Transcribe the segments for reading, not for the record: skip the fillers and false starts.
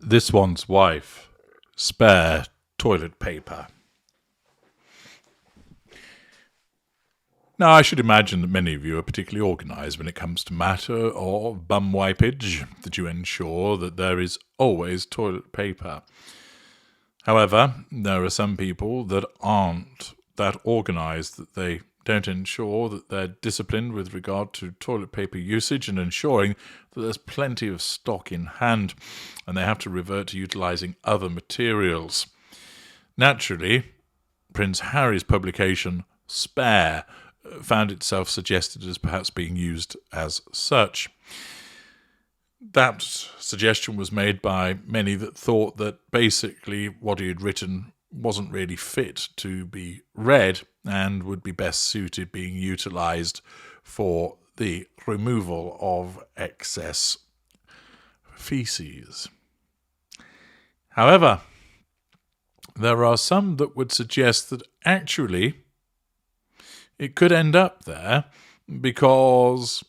This one's wife. Spare toilet paper. Now, I should imagine that many of you are particularly organised when it comes to matter of bum wipage, that you ensure that there is always toilet paper. However, there are some people that aren't that organised, that they don't ensure that they're disciplined with regard to toilet paper usage and ensuring that there's plenty of stock in hand, and they have to revert to utilising other materials. Naturally, Prince Harry's publication, Spare, found itself suggested as perhaps being used as such. That suggestion was made by many that thought that basically what he had written wasn't really fit to be read and would be best suited being utilised for the removal of excess feces. However, there are some that would suggest that actually it could end up there because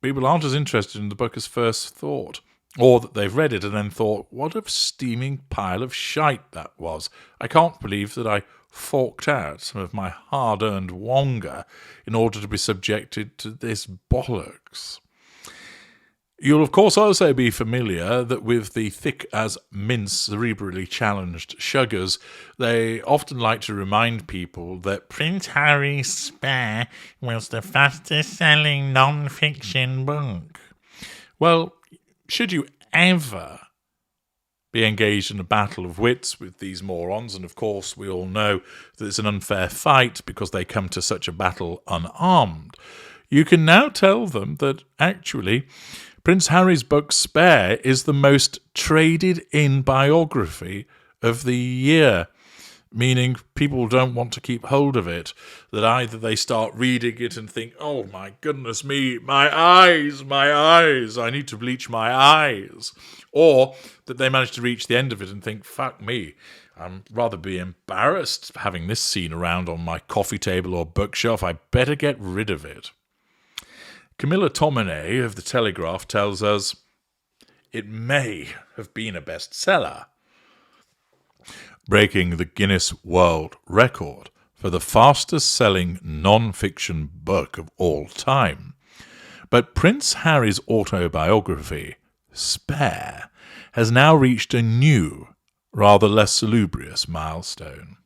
people aren't as interested in the book as first thought, or that they've read it and then thought, what a steaming pile of shite that was. I can't believe that I forked out some of my hard-earned wonga in order to be subjected to this bollocks. You'll of course also be familiar that with the thick as mince cerebrally challenged shuggers, they often like to remind people that Prince Harry's Spare was the fastest selling non-fiction book. Well, should you ever be engaged in a battle of wits with these morons, and of course we all know that it's an unfair fight because they come to such a battle unarmed, you can now tell them that actually Prince Harry's book Spare is the most traded-in biography of the year, meaning people don't want to keep hold of it, that either they start reading it and think, oh my goodness me, my eyes, I need to bleach my eyes, or that they manage to reach the end of it and think, fuck me, I'd rather be embarrassed having this seen around on my coffee table or bookshelf, I better get rid of it. Camilla Tominey of The Telegraph tells us, it may have been a bestseller, breaking the Guinness World Record for the fastest-selling non-fiction book of all time. But Prince Harry's autobiography, Spare, has now reached a new, rather less salubrious milestone.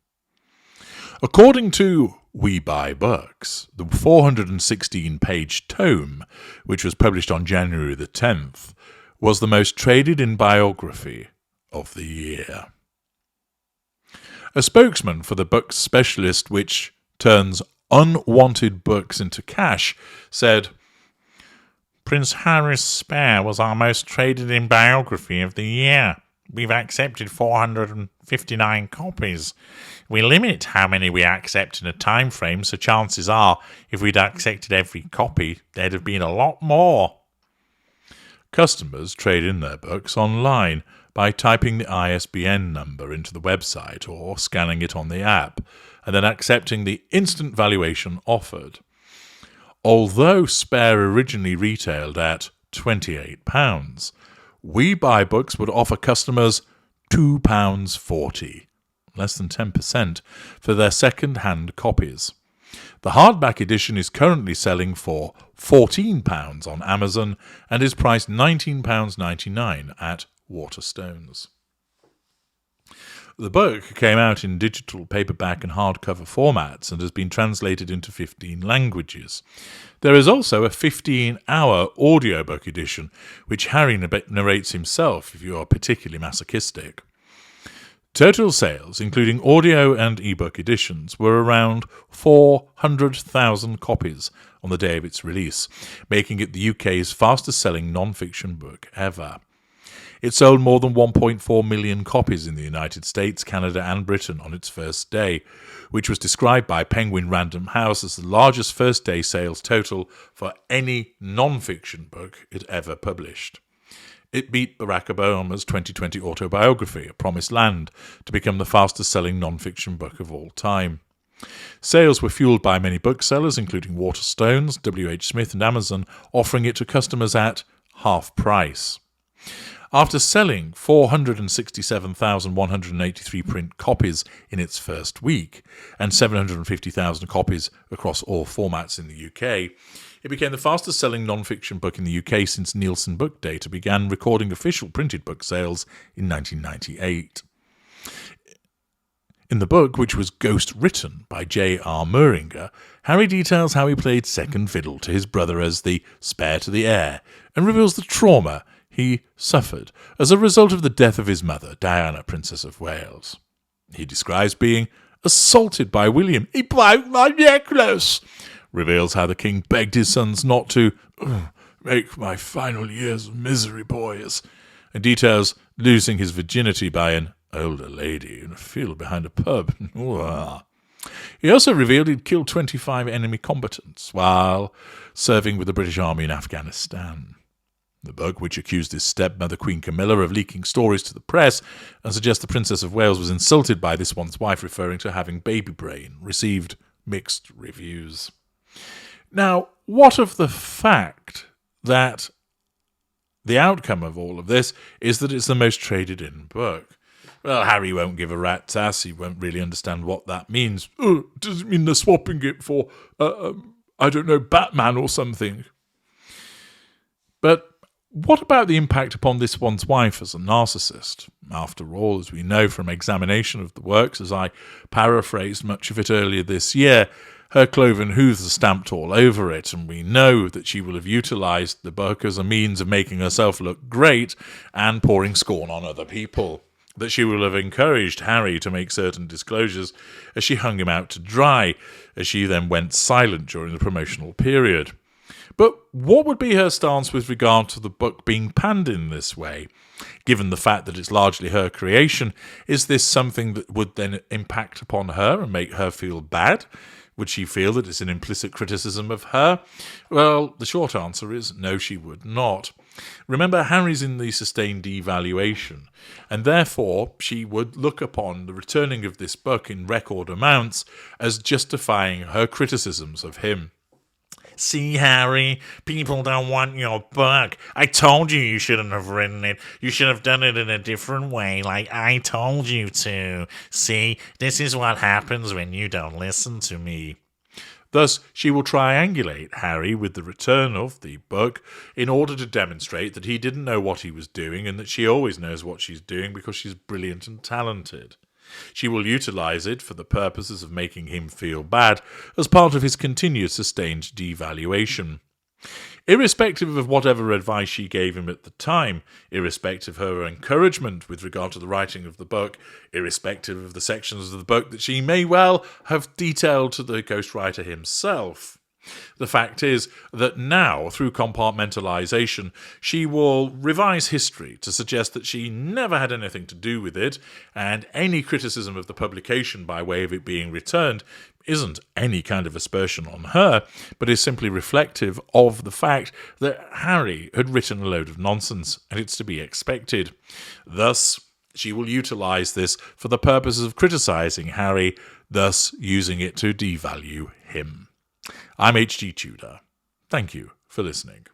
According to We Buy Books, the 416-page tome, which was published on January the 10th, was the most traded-in biography of the year. A spokesman for the book specialist which turns unwanted books into cash said, Prince Harry's Spare was our most traded-in biography of the year. We've accepted 459 copies. We limit how many we accept in a time frame, so chances are, if we'd accepted every copy, there'd have been a lot more. Customers trade in their books online by typing the ISBN number into the website or scanning it on the app, and then accepting the instant valuation offered. Although Spare originally retailed at £28, We Buy Books would offer customers £2.40, less than 10%, for their second-hand copies. The hardback edition is currently selling for £14 on Amazon and is priced £19.99 at Waterstones. The book came out in digital, paperback and hardcover formats and has been translated into 15 languages. There is also a 15-hour audiobook edition, which Harry narrates himself if you are particularly masochistic. Total sales, including audio and ebook editions, were around 400,000 copies on the day of its release, making it the UK's fastest-selling non-fiction book ever. It sold more than 1.4 million copies in the United States, Canada and Britain on its first day, which was described by Penguin Random House as the largest first-day sales total for any non-fiction book it ever published. It beat Barack Obama's 2020 autobiography, A Promised Land, to become the fastest-selling non-fiction book of all time. Sales were fueled by many booksellers, including Waterstones, WH Smith and Amazon, offering it to customers at half price. After selling 467,183 print copies in its first week and 750,000 copies across all formats in the UK, it became the fastest-selling non-fiction book in the UK since Nielsen Book Data began recording official printed book sales in 1998. In the book, which was ghost-written by J.R. Muringer, Harry details how he played second fiddle to his brother as the spare to the heir and reveals the trauma he suffered as a result of the death of his mother, Diana, Princess of Wales. He describes being assaulted by William. "He broke my necklace," reveals how the king begged his sons not to make my final years of misery, boys, and details losing his virginity by an older lady in a field behind a pub. He also revealed he'd killed 25 enemy combatants while serving with the British Army in Afghanistan. The book, which accused his stepmother, Queen Camilla, of leaking stories to the press and suggests the Princess of Wales was insulted by this one's wife, referring to having baby brain, received mixed reviews. Now, what of the fact that the outcome of all of this is that it's the most traded in book? Well, Harry won't give a rat's ass. He won't really understand what that means. Does it mean they're swapping it for, I don't know, Batman or something? But what about the impact upon this one's wife as a narcissist? After all, as we know from examination of the works, as I paraphrased much of it earlier this year, her cloven hooves are stamped all over it, and we know that she will have utilised the book as a means of making herself look great and pouring scorn on other people. That she will have encouraged Harry to make certain disclosures as she hung him out to dry, as she then went silent during the promotional period. But what would be her stance with regard to the book being panned in this way? Given the fact that it's largely her creation, is this something that would then impact upon her and make her feel bad? Would she feel that it's an implicit criticism of her? Well, the short answer is no, she would not. Remember, Harry's in the sustained devaluation, and therefore she would look upon the returning of this book in record amounts as justifying her criticisms of him. "See, Harry, people don't want your book. I told you you shouldn't have written it. You should have done it in a different way, like I told you to. See, this is what happens when you don't listen to me." Thus, she will triangulate Harry with the return of the book in order to demonstrate that he didn't know what he was doing and that she always knows what she's doing because she's brilliant and talented. She will utilise it for the purposes of making him feel bad as part of his continued sustained devaluation. Irrespective of whatever advice she gave him at the time, irrespective of her encouragement with regard to the writing of the book, irrespective of the sections of the book that she may well have detailed to the ghostwriter himself, the fact is that now, through compartmentalization, she will revise history to suggest that she never had anything to do with it, and any criticism of the publication by way of it being returned isn't any kind of aspersion on her, but is simply reflective of the fact that Harry had written a load of nonsense, and it's to be expected. Thus, she will utilise this for the purposes of criticising Harry, thus using it to devalue him. I'm H.G. Tudor. Thank you for listening.